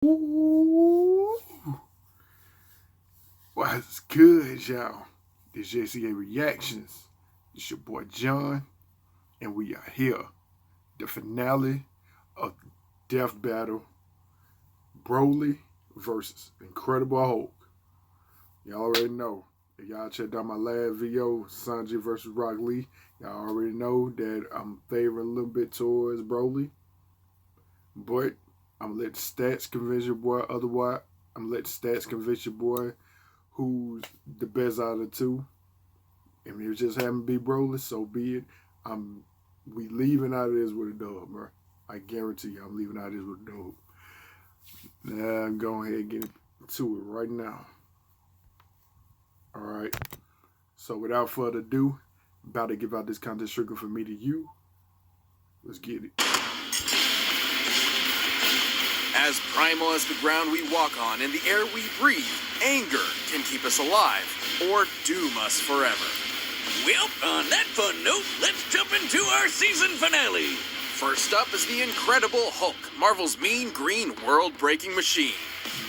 Ooh. What's good, y'all? This J.C.A. Reactions. It's your boy John, and we are here. The finale of Death Battle, Broly versus Incredible Hulk. Y'all already know. If y'all checked out my last video, Sanjay versus Rock Lee, y'all already know that I'm favoring a little bit towards Broly. But I'm gonna let the stats convince your boy otherwise. I'm gonna let the stats convince your boy who's the best out of the two. And if it just happened to be Broly, so be it. We leaving out of this with a dub, bro. I guarantee you I'm leaving out of this with a dub. Now I'm going ahead and get into it right now. Alright. So without further ado, about to give out this contest trigger for me to you. Let's get it. As primal as the ground we walk on and the air we breathe, anger can keep us alive or doom us forever. Well, on that fun note, let's jump into our season finale. First up is the Incredible Hulk, Marvel's mean green world-breaking machine.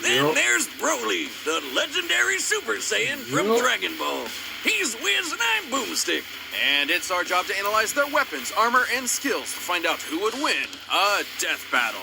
Then there's Broly, the legendary Super Saiyan from Dragon Ball. He's Wiz and I'm Boomstick. And it's our job to analyze their weapons, armor, and skills to find out who would win a death battle.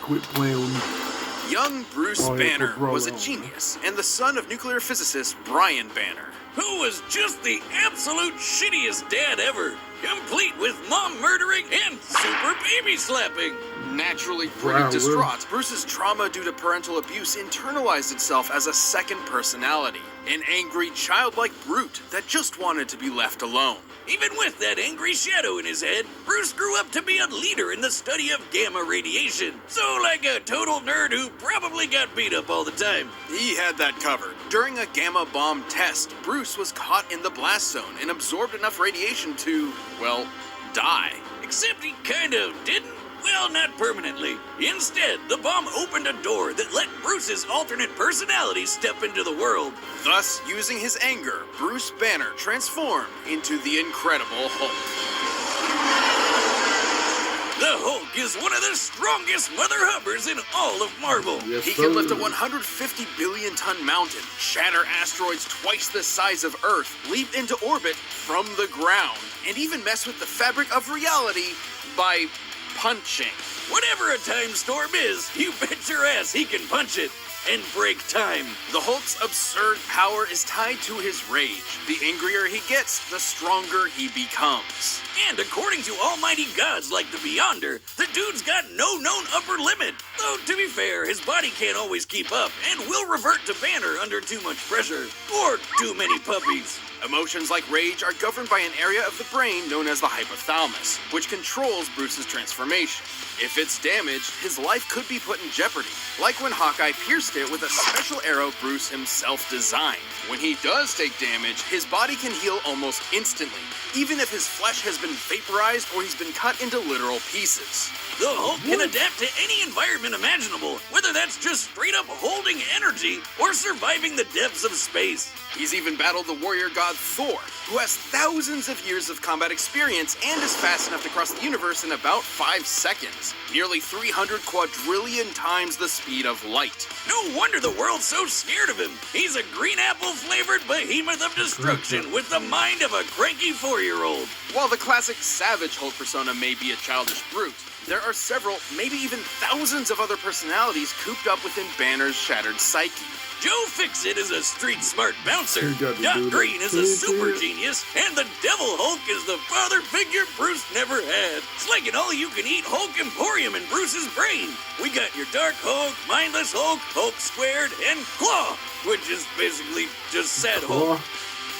Quit playing with me. Young Bruce Banner was a genius and the son of nuclear physicist Brian Banner, who was just the absolute shittiest dad ever, complete with mom murdering and super baby slapping. Naturally pretty distraught, Bruce's trauma due to parental abuse internalized itself as a second personality, an angry, childlike brute that just wanted to be left alone. Even with that angry shadow in his head, Bruce grew up to be a leader in the study of gamma radiation. So like a total nerd who probably got beat up all the time. He had that covered. During a gamma bomb test, Bruce was caught in the blast zone and absorbed enough radiation to, well, die. Except he kind of didn't. Well, not permanently. Instead, the bomb opened a door that let Bruce's alternate personality step into the world. Thus, using his anger, Bruce Banner transformed into the Incredible Hulk. The Hulk is one of the strongest mother hubbers in all of Marvel. Yes, he can lift a 150 billion ton mountain, shatter asteroids twice the size of Earth, leap into orbit from the ground, and even mess with the fabric of reality by punching. Whatever a time storm is, you bet your ass he can punch it and break time. The Hulk's absurd power is tied to his rage. The angrier he gets, the stronger he becomes. And according to almighty gods like the Beyonder, the dude's got no known upper limit. Though, to be fair, his body can't always keep up and will revert to Banner under too much pressure or too many puppies. Emotions like rage are governed by an area of the brain known as the hypothalamus, which controls Bruce's transformation. If it's damaged, his life could be put in jeopardy, like when Hawkeye pierced it with a special arrow Bruce himself designed. When he does take damage, his body can heal almost instantly, even if his flesh has been vaporized or he's been cut into literal pieces. The Hulk can adapt to any environment imaginable, whether that's just straight up holding energy or surviving the depths of space. He's even battled the warrior god Thor, who has thousands of years of combat experience and is fast enough to cross the universe in about 5 seconds, nearly 300 quadrillion times the speed of light. No wonder the world's so scared of him. He's a green apple-flavored behemoth of destruction with the mind of a cranky 4-year-old. While the classic Savage Hulk persona may be a childish brute, there are several, maybe even thousands of other personalities cooped up within Banner's shattered psyche. Joe Fixit is a street-smart bouncer, Doc Green is a super genius, and the Devil Hulk is the father figure Bruce never had. It's like an all-you-can-eat Hulk Emporium in Bruce's brain. We got your Dark Hulk, Mindless Hulk, Hulk Squared, and Claw, which is basically just Sad Hulk.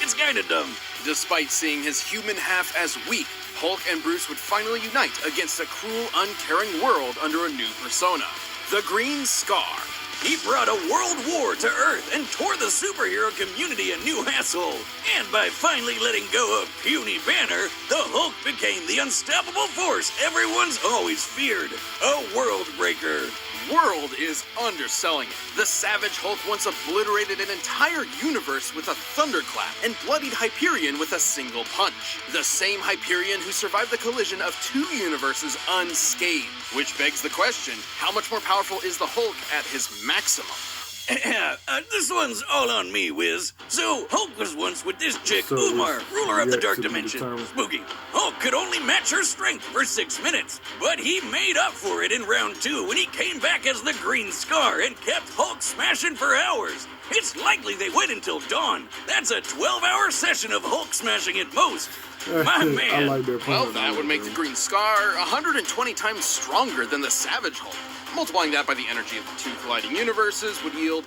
It's kinda dumb. Despite seeing his human half as weak, Hulk and Bruce would finally unite against a cruel, uncaring world under a new persona, the Green Scar. He brought a world war to Earth and tore the superhero community a new asshole. And by finally letting go of puny Banner, the Hulk became the unstoppable force everyone's always feared, a world breaker. world is underselling it. The Savage Hulk once obliterated an entire universe with a thunderclap and bloodied Hyperion with a single punch. The same Hyperion who survived the collision of two universes unscathed. Which begs the question, how much more powerful is the Hulk at his maximum? This one's all on me, Wiz. So, Hulk was once with this chick, Umar, ruler of the Dark Dimension. Spooky. Hulk could only match her strength for 6 minutes, but he made up for it in round 2 when he came back as the Green Scar and kept Hulk smashing for hours. It's likely they went until dawn. That's a 12-hour session of Hulk smashing at most. My man. I like that. Well, that would make the Green Scar 120 times stronger than the Savage Hulk. Multiplying that by the energy of the two colliding universes would yield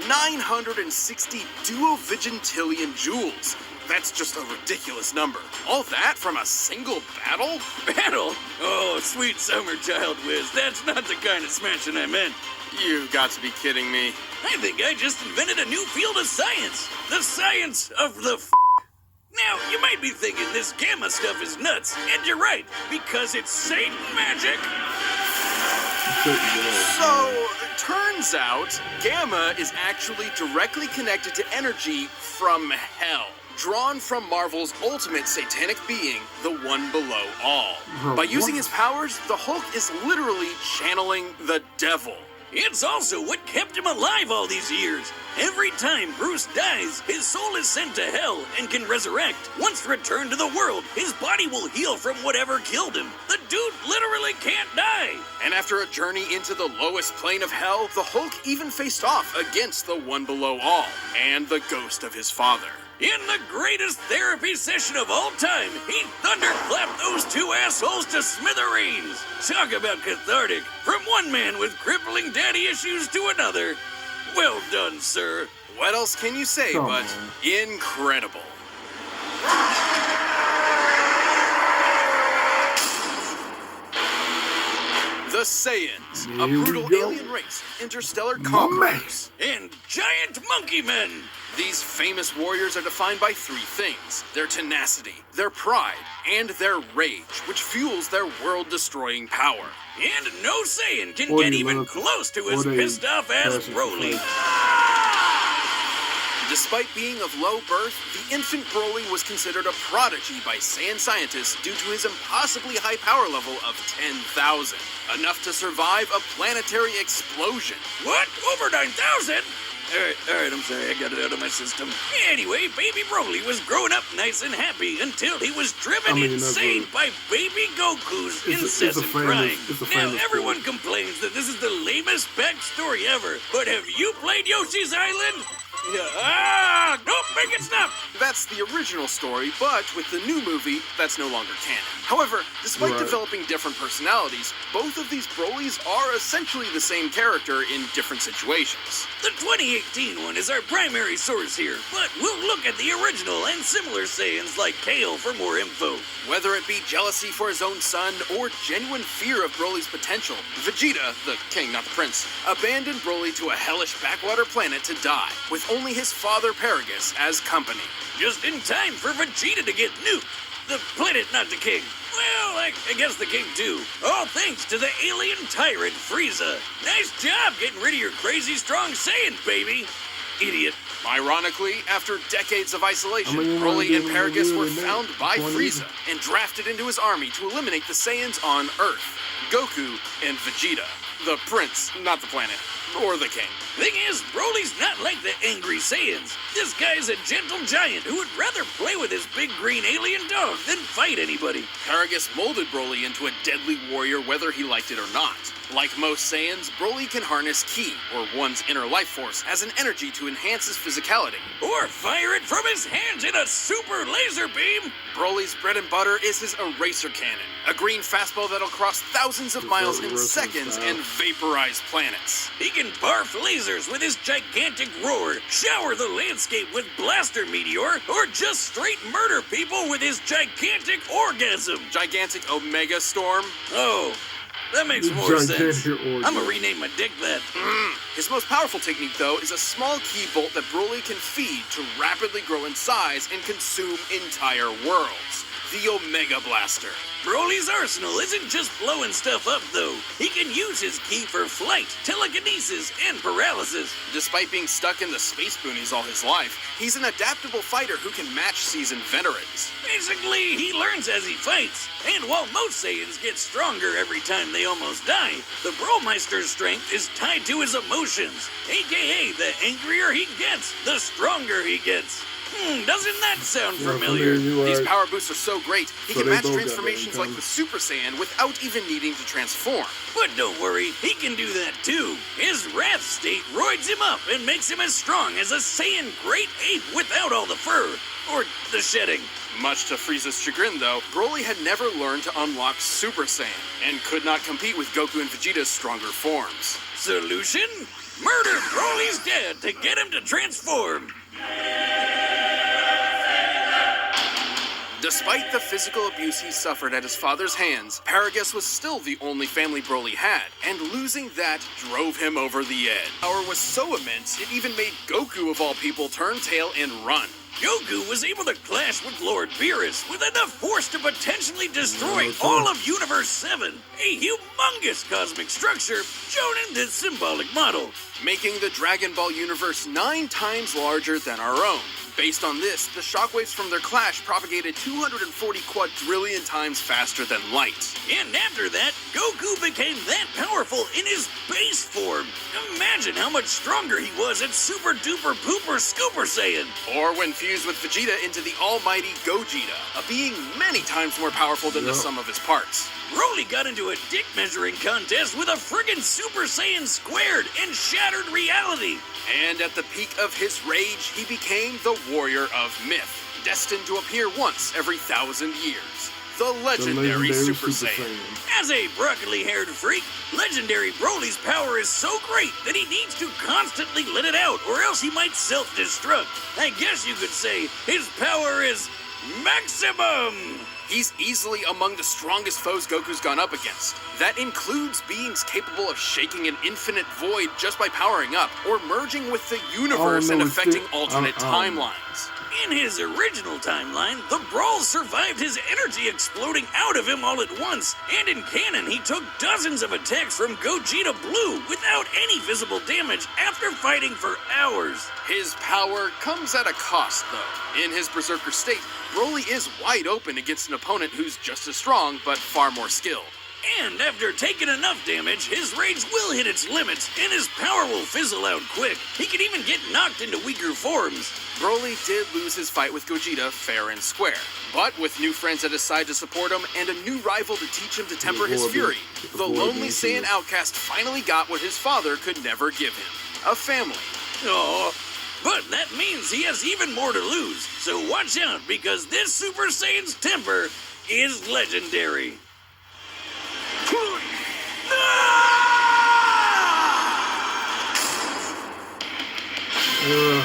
960 duovigintillion joules. That's just a ridiculous number. All that from a single battle? Battle? Oh, sweet summer child, Wiz. That's not the kind of smashing I meant. You got to be kidding me. I think I just invented a new field of science. The science of the Now, you might be thinking this gamma stuff is nuts, and you're right, because it's Satan magic. So, turns out, gamma is actually directly connected to energy from hell, drawn from Marvel's ultimate satanic being, the One Below All. By using his powers, the Hulk is literally channeling the devil. It's also what kept him alive all these years. Every time Bruce dies, his soul is sent to hell and can resurrect. Once returned to the world, his body will heal from whatever killed him. The dude literally can't die. And after a journey into the lowest plane of hell, the Hulk even faced off against the One Below All and the ghost of his father. In the greatest therapy session of all time, he thunderclapped those two assholes to smithereens. Talk about cathartic. From one man with crippling daddy issues to another. Well done, sir. What else can you say but incredible? The Saiyans, a brutal alien race, interstellar conquerors, and giant monkey men. These famous warriors are defined by 3 things: their tenacity, their pride, and their rage, which fuels their world-destroying power. And no Saiyan can get even close to as pissed off as Broly. Despite being of low birth, the infant Broly was considered a prodigy by Saiyan scientists due to his impossibly high power level of 10,000, enough to survive a planetary explosion. What? Over 9,000? Alright, I'm sorry, I got it out of my system. Anyway, baby Broly was growing up nice and happy until he was driven insane by baby Goku's incessant crying. Now, everyone complains that this is the lamest backstory ever, but have you played Yoshi's Island? Don't make it stop! That's the original story, but with the new movie, that's no longer canon. However, despite developing different personalities, both of these Brolys are essentially the same character in different situations. The 2018 one is our primary source here, but we'll look at the original and similar Saiyans like Kale for more info. Whether it be jealousy for his own son or genuine fear of Broly's potential, Vegeta, the king, not the prince, abandoned Broly to a hellish backwater planet to die, with only his father Paragus as company. Just in time for Vegeta to get nuked. The planet, not the king. Well, I guess the king too. All thanks to the alien tyrant Frieza. Nice job getting rid of your crazy strong Saiyan, baby. Idiot. Ironically, after decades of isolation, Broly and Paragus were found by Frieza and drafted into his army to eliminate the Saiyans on Earth. Goku and Vegeta. The prince, not the planet, or the king. Thing is, Broly's not like the angry Saiyans. This guy's a gentle giant who would rather play with his big green alien dog than fight anybody. Paragus molded Broly into a deadly warrior whether he liked it or not. Like most Saiyans, Broly can harness Ki, or one's inner life force, as an energy to enhance his physicality. Or fire it from his hands in a super laser beam! Broly's bread and butter is his eraser cannon, a green fastball that'll cross thousands of miles in seconds and vaporize planets. He can barf lasers with his gigantic roar, shower the landscape with blaster meteor, or just straight murder people with his gigantic orgasm. Gigantic Omega Storm? Oh. That makes more sense. I'm gonna rename my dick that. His most powerful technique, though, is a small Ki bolt that Broly can feed to rapidly grow in size and consume entire worlds. the Omega Blaster. Broly's arsenal isn't just blowing stuff up, though. He can use his ki for flight, telekinesis, and paralysis. Despite being stuck in the space boonies all his life, he's an adaptable fighter who can match seasoned veterans. Basically, he learns as he fights. And while most Saiyans get stronger every time they almost die, the Bromeister's strength is tied to his emotions. AKA, the angrier he gets, the stronger he gets. Doesn't that sound familiar? These power boosts are so great, he can match transformations like the Super Saiyan without even needing to transform. But don't worry, he can do that too. His Wrath state roids him up and makes him as strong as a Saiyan Great Ape without all the fur. Or the shedding. Much to Frieza's chagrin, though, Broly had never learned to unlock Super Saiyan, and could not compete with Goku and Vegeta's stronger forms. Solution? Murder Broly's dad to get him to transform. Despite the physical abuse he suffered at his father's hands, Paragus was still the only family Broly had, and losing that drove him over the edge. Power was so immense, it even made Goku, of all people, turn tail and run. Goku was able to clash with Lord Beerus with enough force to potentially destroy all of Universe 7, a humongous cosmic structure shown in this symbolic model, making the Dragon Ball universe 9 times larger than our own. Based on this, the shockwaves from their clash propagated 240 quadrillion times faster than light. And after that, Goku became that powerful in his base form. Imagine how much stronger he was at Super Duper Pooper Scooper Saiyan. Or when fused with Vegeta into the almighty Gogeta, a being many times more powerful than the sum of his parts. Broly got into a dick measuring contest with a friggin' Super Saiyan squared and shattered reality. And at the peak of his rage, he became the Warrior of Myth, destined to appear once every 1,000 years. The legendary Super Saiyan. As a broccoli-haired freak, legendary Broly's power is so great that he needs to constantly let it out, or else he might self-destruct. I guess you could say his power is maximum. He's easily among the strongest foes Goku's gone up against. That includes beings capable of shaking an infinite void just by powering up, or merging with the universe and affecting alternate timelines. In his original timeline, the Brawl survived his energy exploding out of him all at once, and in canon he took dozens of attacks from Gogeta Blue without any visible damage after fighting for hours. His power comes at a cost, though. In his Berserker state, Broly is wide open against an opponent who's just as strong, but far more skilled. And after taking enough damage, his rage will hit its limits, and his power will fizzle out quick. He can even get knocked into weaker forms. Broly did lose his fight with Gogeta fair and square, but with new friends at his side to support him and a new rival to teach him to temper his fury, the lonely Saiyan outcast finally got what his father could never give him: a family. Aww. But that means he has even more to lose, so watch out, because this Super Saiyan's temper is legendary.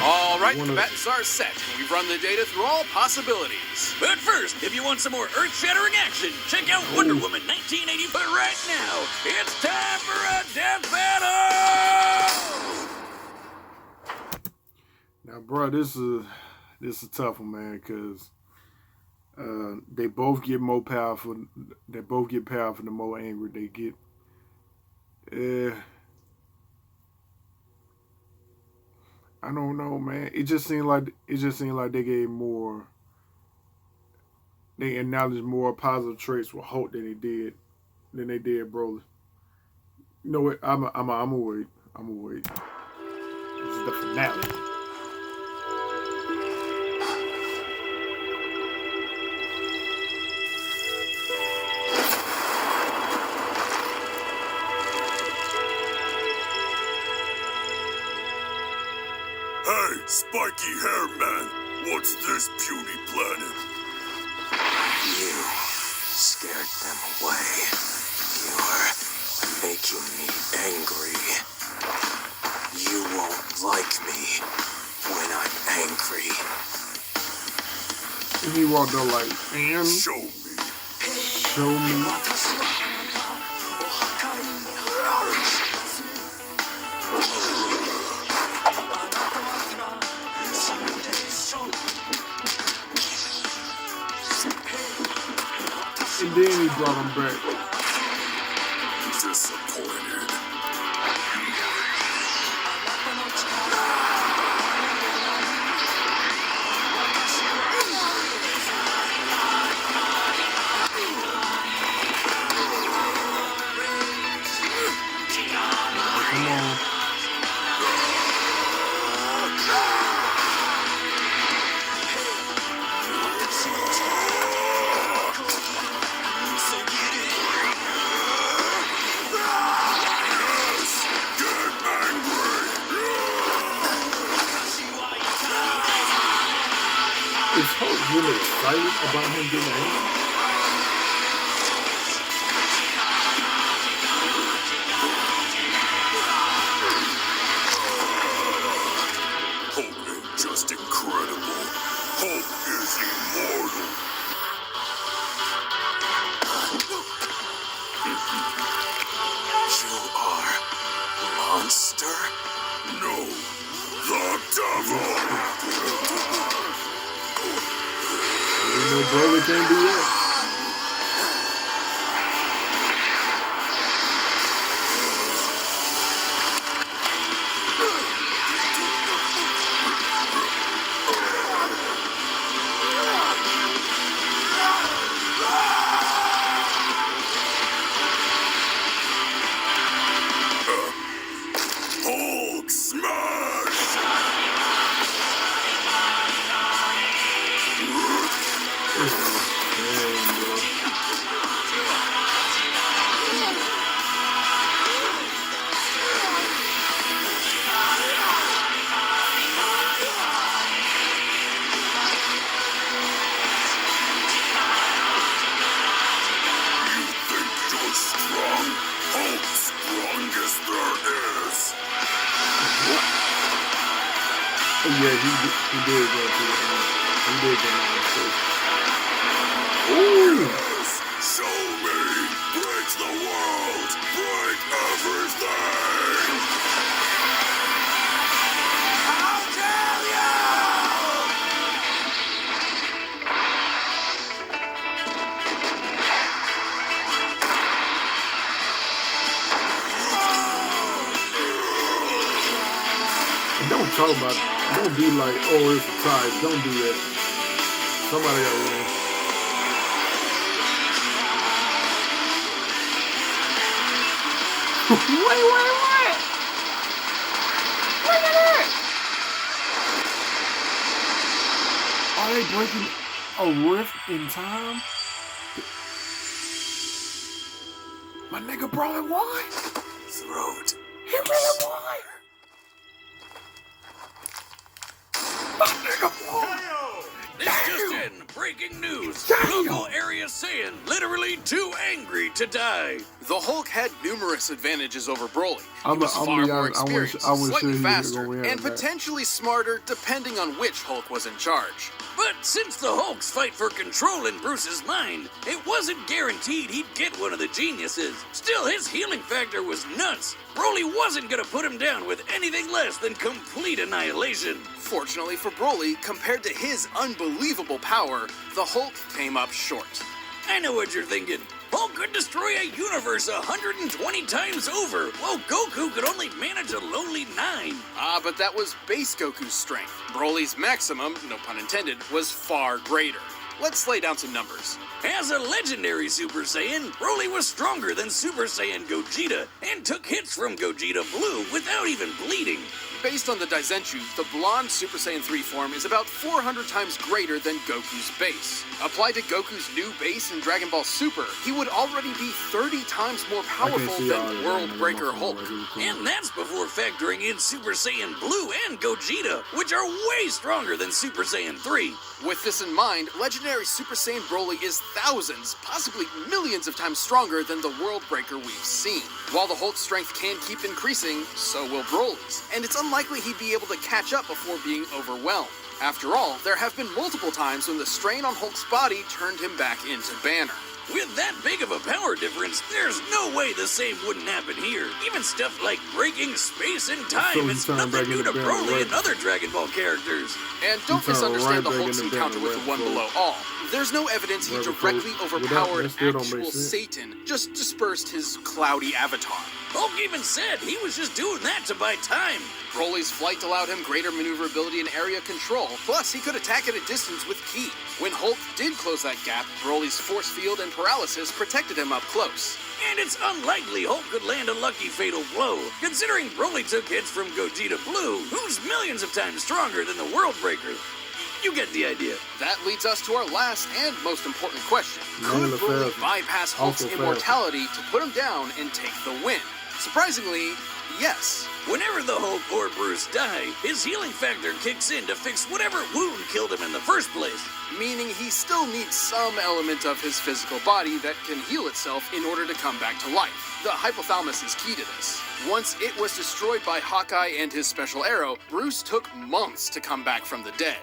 All right, the buttons are set. We've run the data through all possibilities. But first, if you want some more earth-shattering action, check out Wonder Woman 1980. But right now, it's time for a death battle! Now, bro, this is a tough one, man, because they both get more powerful. They both get powerful the more angry they get. I don't know, man. It just seemed like they gave more. They acknowledged more positive traits with Hulk than they did Broly. You know what? I'm gonna wait. This is the finale. Hey, spiky hair man, what's this beauty planet? You scared them away. You're making me angry. You won't like me when I'm angry. And he walked up like, man, Show me. show me. brought him back. Disappointed. Come on. Is Hulk really excited about him getting angry? Hope ain't just incredible. Hope is immortal. You are monster? No, the devil. You know Broly can't do that. Hulk smash! You think you're strong? Hulk's strongest there is. Oh, yeah, he did go to the he did go to the Ooh! Show me! Break the world! Break everything! I'll tell you! Don't talk about it. Don't be like, oh, it's a tie. Don't do that. Somebody got to win. Wait. Look at that. Are they breaking a rift in time? My nigga Broly won. Throat. He really won. My nigga won. This just in, breaking news. Damn. Local area saying literally too angry to die. The Hulk had numerous advantages over Broly. He I'm was gonna far be more honest, I wouldn't experienced, say slightly he was gonna faster, win and that. potentially smarter depending on which Hulk was in charge. But since the Hulk's fight for control in Bruce's mind, it wasn't guaranteed he'd get one of the geniuses. Still, his healing factor was nuts. Broly wasn't gonna put him down with anything less than complete annihilation. Fortunately for Broly, compared to his unbelievable power, the Hulk came up short. I know what you're thinking. Hulk could destroy a universe 120 times over, while Goku could only manage a lowly 9. But that was base Goku's strength. Broly's maximum, no pun intended, was far greater. Let's lay down some numbers. As a legendary Super Saiyan, Broly was stronger than Super Saiyan Gogeta and took hits from Gogeta Blue without even bleeding. Based on the Daizenshuu, the blonde Super Saiyan 3 form is about 400 times greater than Goku's base. Applied to Goku's new base in Dragon Ball Super, he would already be 30 times more powerful than World Breaker Hulk. And that's before factoring in Super Saiyan Blue and Gogeta, which are way stronger than Super Saiyan 3. With this in mind, legendary Super Saiyan Broly is thousands, possibly millions of times stronger than the World Breaker we've seen. While the Hulk's strength can keep increasing, so will Broly's, and it's unlikely he'd be able to catch up before being overwhelmed. After all, there have been multiple times when the strain on Hulk's body turned him back into Banner. With that big of a power difference, there's no way the same wouldn't happen here. Even stuff like breaking space and time, it's nothing new to Broly and other Dragon Ball characters. And don't misunderstand the Hulk's encounter with the One Below All. There's no evidence he directly overpowered actual Satan, just dispersed his cloudy avatar. Hulk even said he was just doing that to buy time. Broly's flight allowed him greater maneuverability and area control, plus he could attack at a distance with Ki. When Hulk did close that gap, Broly's force field and paralysis protected him up close. And it's unlikely Hulk could land a lucky fatal blow, considering Broly took hits from Gogeta Blue, who's millions of times stronger than the World Breaker. You get the idea. That leads us to our last and most important question. Could Broly bypass Hulk's immortality to put him down and take the win? Surprisingly, yes. Whenever the Hulk or Bruce die, his healing factor kicks in to fix whatever wound killed him in the first place. Meaning he still needs some element of his physical body that can heal itself in order to come back to life. The hypothalamus is key to this. Once it was destroyed by Hawkeye and his special arrow, Bruce took months to come back from the dead.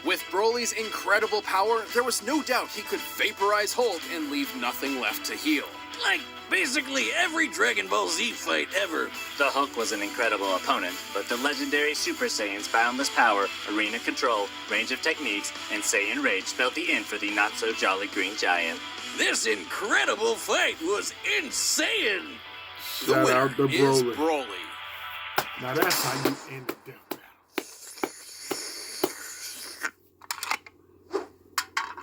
With Broly's incredible power, there was no doubt he could vaporize Hulk and leave nothing left to heal. Like basically every Dragon Ball Z fight ever. The Hulk was an incredible opponent, but the legendary Super Saiyan's boundless power, arena control, range of techniques, and Saiyan Rage spelled the end for the not-so-jolly Green Giant. This incredible fight was insane! The winner is Broly. Now that's how you end the death battle.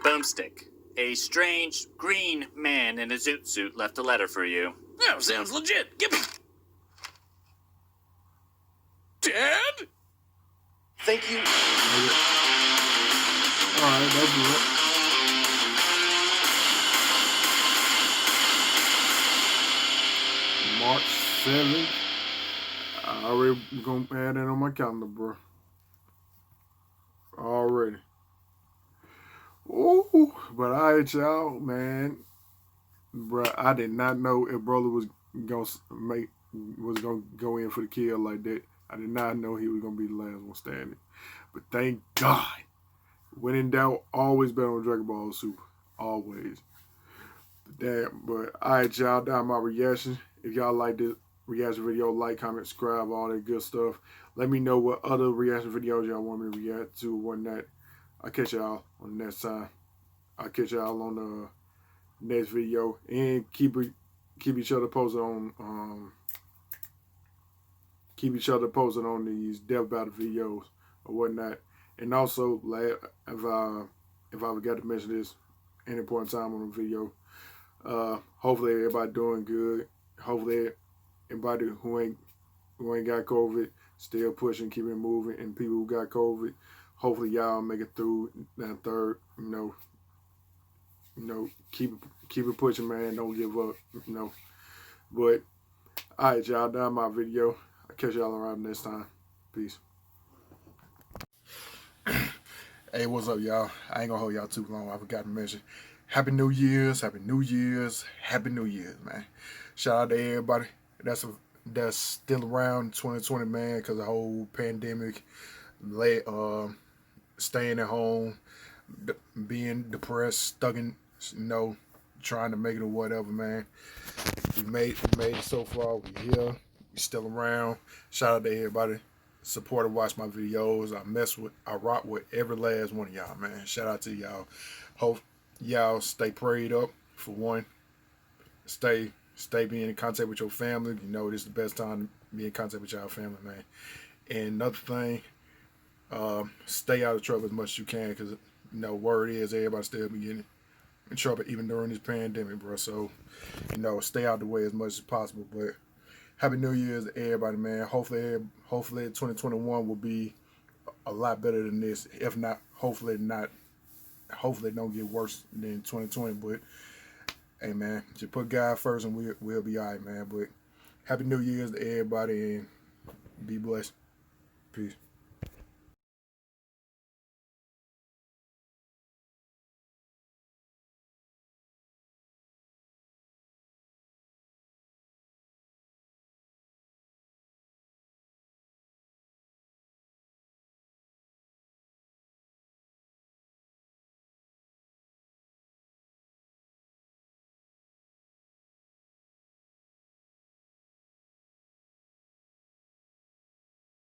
Boomstick. A strange, green man in a zoot suit left a letter for you. That sounds legit. Give me... Dad? Thank you. Alright, that's it. March 7th. I already gonna add that on my calendar, bro. Already. Ooh, but alright, y'all, man. Bro, I did not know if Broly was gonna go in for the kill like that. I did not know he was gonna be the last one standing. But thank God. When in doubt, always bet on Dragon Ball Super. Always. Damn, but alright, y'all, that's my reaction. If y'all like this reaction video, like, comment, subscribe, all that good stuff. Let me know what other reaction videos y'all want me to react to, whatnot. I'll catch y'all on the next time. I'll catch y'all on the next video. And keep each other posted on these death battle videos or whatnot. And also, if I forgot to mention this any point in time on the video, hopefully everybody doing good. Hopefully everybody who ain't got COVID still pushing, keep it moving, and people who got COVID, hopefully y'all make it through that third. You know, keep it pushing, man. Don't give up. But all right, y'all, done my video. I'll catch y'all around next time. Peace. Hey, what's up, y'all? I ain't gonna hold y'all too long. I forgot to mention. Happy New Year's, Happy New Year's, Happy New Year's, man. Shout out to everybody that's still around in 2020, man, because the whole pandemic, staying at home, being depressed, stuck in, trying to make it or whatever, man. We made it so far. We here. We still around. Shout out to everybody. Support and watch my videos. I rock with every last one of y'all, man. Shout out to y'all. Hope y'all stay prayed up, for one. Stay being in contact with your family. This is the best time to be in contact with y'all family, man. And another thing, stay out of trouble as much as you can, because word is everybody still be getting in trouble even during this pandemic, bro. So, stay out the way as much as possible. But Happy New Year's to everybody, man. Hopefully 2021 will be a lot better than this. If not, hopefully it don't get worse than 2020. But hey, man, just put God first and we'll be all right, man. But Happy New Year's to everybody and be blessed. Peace.